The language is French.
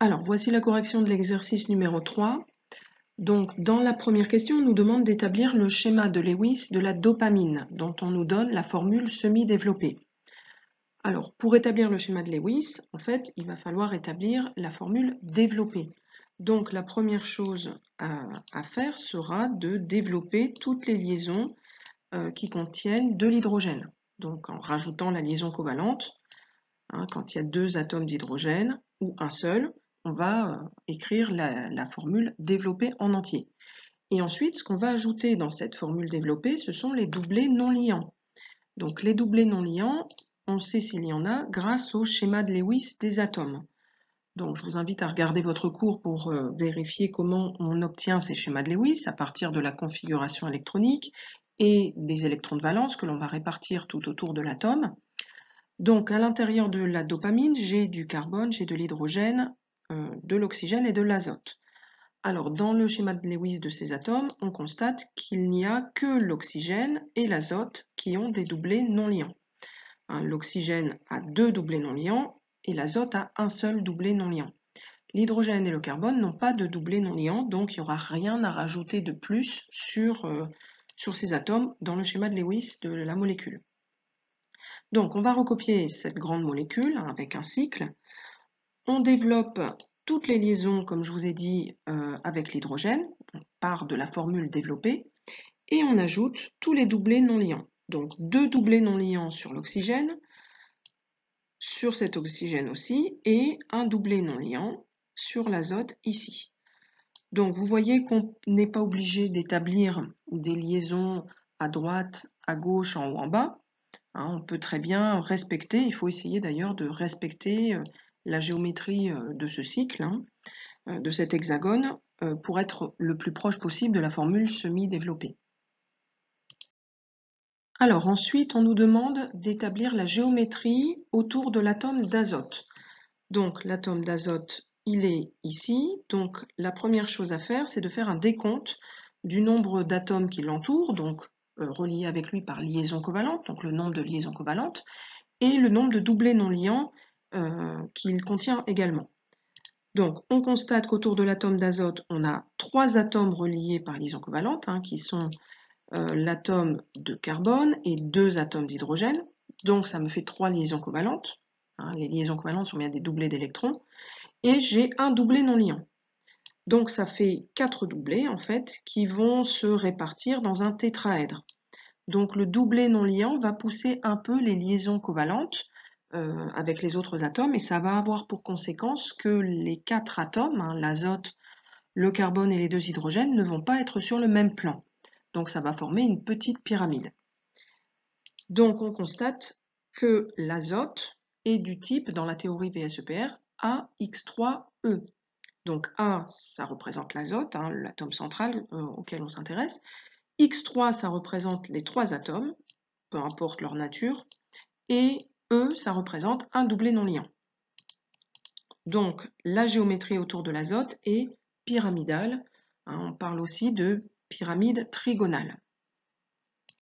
Alors, voici la correction de l'exercice numéro 3. Donc, dans la première question, on nous demande d'établir le schéma de Lewis de la dopamine, dont on nous donne la formule semi-développée. Alors, pour établir le schéma de Lewis, en fait, il va falloir établir la formule développée. Donc, la première chose à faire sera de développer toutes les liaisons qui contiennent de l'hydrogène. Donc, en rajoutant la liaison covalente, quand il y a deux atomes d'hydrogène ou un seul, on va écrire la formule développée en entier. Et ensuite, ce qu'on va ajouter dans cette formule développée, ce sont les doublés non liants. Donc les doublés non liants, on sait s'il y en a grâce au schéma de Lewis des atomes. Donc je vous invite à regarder votre cours pour vérifier comment on obtient ces schémas de Lewis à partir de la configuration électronique et des électrons de valence que l'on va répartir tout autour de l'atome. Donc à l'intérieur de la dopamine, j'ai du carbone, j'ai de l'hydrogène, de l'oxygène et de l'azote. Alors dans le schéma de Lewis de ces atomes, on constate qu'il n'y a que l'oxygène et l'azote qui ont des doublés non liants. L'oxygène a deux doublés non liants et l'azote a un seul doublé non liant. L'hydrogène et le carbone n'ont pas de doublé non liant, donc il n'y aura rien à rajouter de plus sur ces atomes dans le schéma de Lewis de la molécule. Donc on va recopier cette grande molécule avec un cycle. On développe toutes les liaisons, comme je vous ai dit, avec l'hydrogène. On part de la formule développée. Et on ajoute tous les doublés non liants. Donc deux doublés non liants sur l'oxygène, sur cet oxygène aussi, et un doublé non liant sur l'azote ici. Donc vous voyez qu'on n'est pas obligé d'établir des liaisons à droite, à gauche, en haut, en bas. On peut très bien respecter, il faut essayer d'ailleurs de respecter la géométrie de ce cycle, de cet hexagone, pour être le plus proche possible de la formule semi-développée. Alors ensuite, on nous demande d'établir la géométrie autour de l'atome d'azote. Donc l'atome d'azote, il est ici. Donc la première chose à faire, c'est de faire un décompte du nombre d'atomes qui l'entourent, donc reliés avec lui par liaison covalente, donc le nombre de liaisons covalentes, et le nombre de doublés non liants qu'il contient également. Donc on constate qu'autour de l'atome d'azote, on a trois atomes reliés par liaison covalente, qui sont l'atome de carbone et deux atomes d'hydrogène. Donc ça me fait trois liaisons covalentes. Les liaisons covalentes sont bien des doublés d'électrons. Et j'ai un doublé non liant. Donc ça fait 4 doublés en fait qui vont se répartir dans un tétraèdre. Donc le doublé non liant va pousser un peu les liaisons covalentes avec les autres atomes et ça va avoir pour conséquence que les 4 atomes, l'azote, le carbone et les deux hydrogènes, ne vont pas être sur le même plan. Donc ça va former une petite pyramide. Donc on constate que l'azote est du type, dans la théorie VSEPR, AX3E. Donc A, ça représente l'azote, l'atome central auquel on s'intéresse. X3, ça représente les trois atomes, peu importe leur nature. Et E, ça représente un doublé non liant. Donc la géométrie autour de l'azote est pyramidale. On parle aussi de pyramide trigonale.